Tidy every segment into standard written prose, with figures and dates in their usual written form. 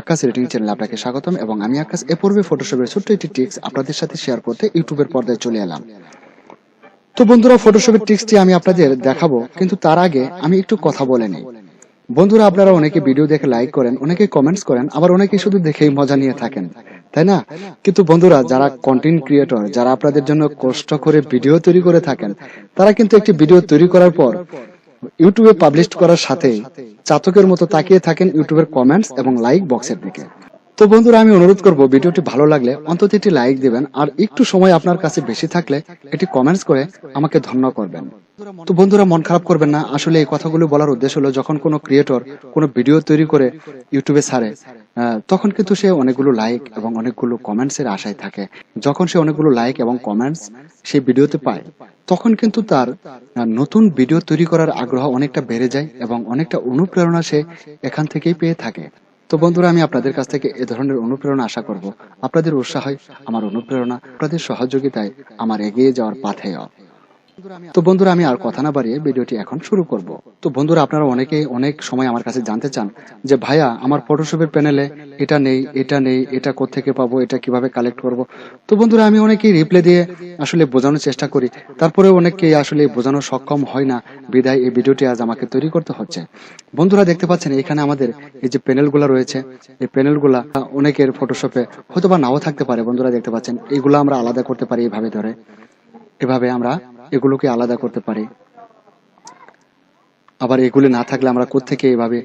আকাশ rating চ্যানেলে আপনাকে স্বাগতম এবং আমি আকাশ এ পূর্বে ফটোশপের ছোট্ট একটি টিপস আপনাদের সাথে শেয়ার করতে ইউটিউবের পর্দায় চলে এলাম। তো বন্ধুরা, ফটোশপের টিপসটি আমি আপনাদের দেখাবো, কিন্তু তার আগে আমি একটু কথা বলে নিই। বন্ধুরা, আপনারা অনেকে ভিডিও দেখে লাইক করেন, অনেকে কমেন্টস করেন, আবার অনেকে শুধু দেখেই মজা নিয়ে থাকেন, তাই না? কিন্তু বন্ধুরা, যারা কন্টেন্ট ক্রিয়েটর, যারা আপনাদের জন্য কষ্ট করে ভিডিও তৈরি করে থাকেন, তারা কিন্তু একটি ভিডিও তৈরি করার পর ইউটিউবে পাবলিশ করার সাথে চাতকের মতো তাকিয়ে থাকেন ইউটিউবের কমেন্টস এবং লাইক বক্সের দিকে। তো বন্ধুরা, আমি অনুরোধ করব ভিডিওটি ভালো লাগলে অন্তত একটি লাইক দিবেন, আর একটু সময় আপনার কাছে বেশি থাকলে একটি কমেন্টস করে আমাকে ধন্য করবেন। তো বন্ধুরা, মন খারাপ করবেন না। আসলে এই কথাগুলো বলার উদ্দেশ্য হলো, যখন কোনো ক্রিয়েটর কোনো ভিডিও তৈরি করে ইউটিউবে ছাড়ে, তখন কিন্তু সে অনেকগুলো লাইক এবং অনেকগুলো কমেন্টস এর আশায় থাকে। যখন সে অনেকগুলো লাইক এবং কমেন্টস সেই ভিডিওতে পায়, তখন কিন্তু তার নতুন ভিডিও তৈরি করার আগ্রহ অনেকটা বেড়ে যায় এবং অনেকটা অনুপ্রেরণা সে এখান থেকেই পেয়ে থাকে। তো বন্ধুরা, আমি আপনাদের কাছ থেকে এ ধরনের অনুপ্রেরণা আশা করব। আপনাদের উৎসাহই আমার অনুপ্রেরণা, আপনাদের সহযোগিতায় আমার এগিয়ে যাওয়ার পাথেয়। তো বন্ধুরা, আমি আর কথা না বাড়িয়ে ভিডিওটি এখন শুরু করব। তো বন্ধুরা, আপনারা অনেকেই অনেক সময় আমার কাছে জানতে চান যে ভাইয়া, আমার ফটোশপের প্যানেলে এটা নেই, এটা নেই, এটা কোত্থেকে পাবো, এটা কিভাবে কালেক্ট করব। তো বন্ধুরা, আমি অনেকেই রিপ্লাই দিয়ে আসলে বোঝানোর চেষ্টা করি, তারপরে অনেককেই আসলে বোঝানো সক্ষম হয় না, বিদায় এই ভিডিওটি আজ আমাকে তৈরি করতে হচ্ছে। বন্ধুরা, দেখতে পাচ্ছেন এখানে আমাদের এই যে প্যানেলগুলো রয়েছে, এই প্যানেলগুলা অনেকের ফটোশপে হয়তো বা নাও থাকতে পারে। বন্ধুরা, দেখতে পাচ্ছেন এইগুলো আমরা আলাদা করতে পারি এভাবে ধরে, এভাবে আমরা এগুলোকে আলাদা করতে পারি। আবার এগুলি না থাকলে আমরা কোত্থেকে এভাবে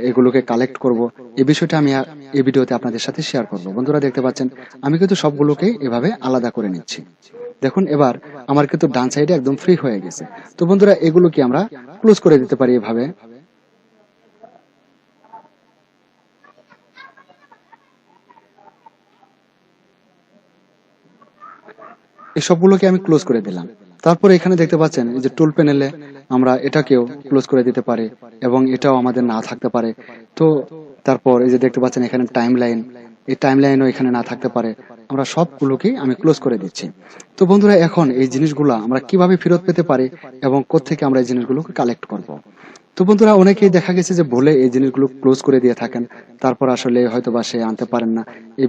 এগুলোকে কালেক্ট করব, এই বিষয়টা আমি এই ভিডিওতে আপনাদের সাথে শেয়ার করব। বন্ধুরা, দেখতে পাচ্ছেন আমি কিন্তু সবগুলোকে এভাবে আলাদা করে নিচ্ছি। দেখুন, এবার আমার কিন্তু ডান সাইডে একদম ফ্রি হয়ে গেছে। তো বন্ধুরা, এগুলোকে আমরা ক্লোজ করে দিতে পারি এভাবে। এই সবগুলোকে আমি ক্লোজ করে দিলাম। তারপরে এখানে দেখতে পাচ্ছেন এই যে টুল প্যানেলে আমরা এটাকেও ক্লোজ করে দিতে পারি এবং এটাও আমাদের না থাকতে পারে। তো তারপর এই যে দেখতে পাচ্ছেন এখানে টাইম লাইন, এই টাইম লাইনও এখানে না থাকতে পারে। আমরা সবগুলোকেই আমি ক্লোজ করে দিচ্ছি। তো বন্ধুরা, এখন এই জিনিসগুলো আমরা কিভাবে ফেরত পেতে পারি এবং কোত্থেকে আমরা এই জিনিসগুলোকে কালেক্ট করব। তো বন্ধুরা, অনেকেই দেখা গেছে যে ভুলে এই জিনিসগুলো ক্লোজ করে দিয়ে থাকেন, তারপর আসলে হয়তো বা সে আনতে পারেন না। এই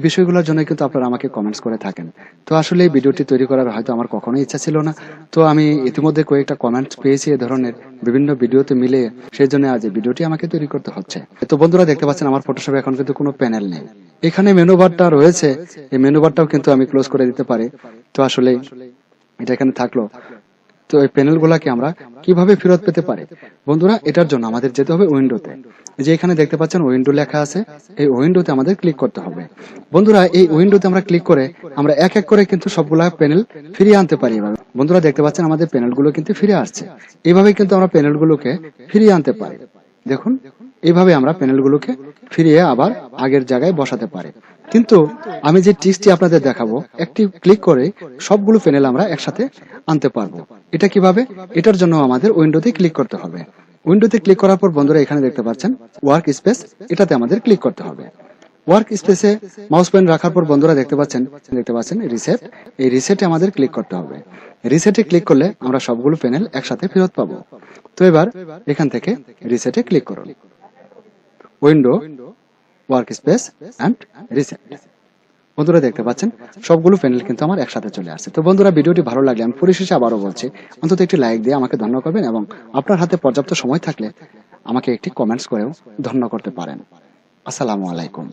বিষয়গুলোর জন্য কিন্তু আপনারা আমাকে কমেন্টস করে থাকেন। তো আসলে এই ভিডিওটি তৈরি করার হয়তো আমার কখনোই ইচ্ছা ছিল না। তো আমি ইতিমধ্যে কয়েকটা কমেন্টস পেয়েছি এ ধরনের বিভিন্ন ভিডিওতে মিলে, সেই জন্য আজ এই ভিডিওটি আমাকে তৈরি করতে হচ্ছে। তো বন্ধুরা, দেখতে পাচ্ছেন আমার ফটোশপে এখন কিন্তু কোনো প্যানেল নেই। এখানে মেনু বারটা রয়েছে, এই মেনু বারটাও কিন্তু আমি ক্লোজ করে দিতে পারি। তো আসলে এটা এখানে থাকলো। তো এই প্যানেলগুলোকে আমরা কিভাবে ফেরত পেতে পারি? বন্ধুরা, এটার জন্য আমাদের যেতে হবে উইন্ডোতে। যে এখানে দেখতে পাচ্ছেন উইন্ডো লেখা আছে, এই উইন্ডোতে আমাদের ক্লিক করতে হবে। বন্ধুরা, এই উইন্ডোতে আমরা ক্লিক করে আমরা এক এক করে কিন্তু সবগুলা প্যানেল ফিরিয়ে আনতে পারি এভাবে। বন্ধুরা, দেখতে পাচ্ছেন আমাদের প্যানেলগুলো কিন্তু ফিরে আসছে। এইভাবে কিন্তু আমরা প্যানেলগুলোকে ফিরিয়ে আনতে পারি। দেখুন, এইভাবে আমরা প্যানেলগুলোকে ফিরিয়ে আবার আগের জায়গায় বসাতে পারি। কিন্তু আমি যে টিপসটি আপনাদের দেখাবো, একটি ক্লিক করে সবগুলো প্যানেল আমরা একসাথে আনতে পারবো। এটা কিভাবে? এটার জন্য আমাদের উইন্ডোতে ক্লিক করতে হবে। উইন্ডোতে ক্লিক করার পর বন্ধুরা, এখানে দেখতে পাচ্ছেন ওয়ার্ক স্পেস, এটাতে আমাদের ক্লিক করতে হবে। ওয়ার্ক স্পেসে মাউস পয়েন্ট রাখার পর বন্ধুরা দেখতে পাচ্ছেন রিসেট, এই রিসেটে আমাদের ক্লিক করতে হবে। রিসেটে ক্লিক করলে আমরা সবগুলো প্যানেল একসাথে ফেরত পাবো। তো এবার এখান থেকে রিসেটে ক্লিক করুন, window, workspace and reset. বন্ধুরা, দেখতে পাচ্ছেন সবগুলো প্যানেল কিন্তু আমার একসাথে চলে আসছে। তো বন্ধুরা, ভিডিওটি ভালো লাগলে আমি পরিশেষে আবারও বলছি, অন্তত একটি লাইক দিয়ে আমাকে ধন্য করবেন এবং আপনার হাতে পর্যাপ্ত সময় থাকলে আমাকে একটি কমেন্টস করেও ধন্য করতে পারেন। আসসালামু আলাইকুম।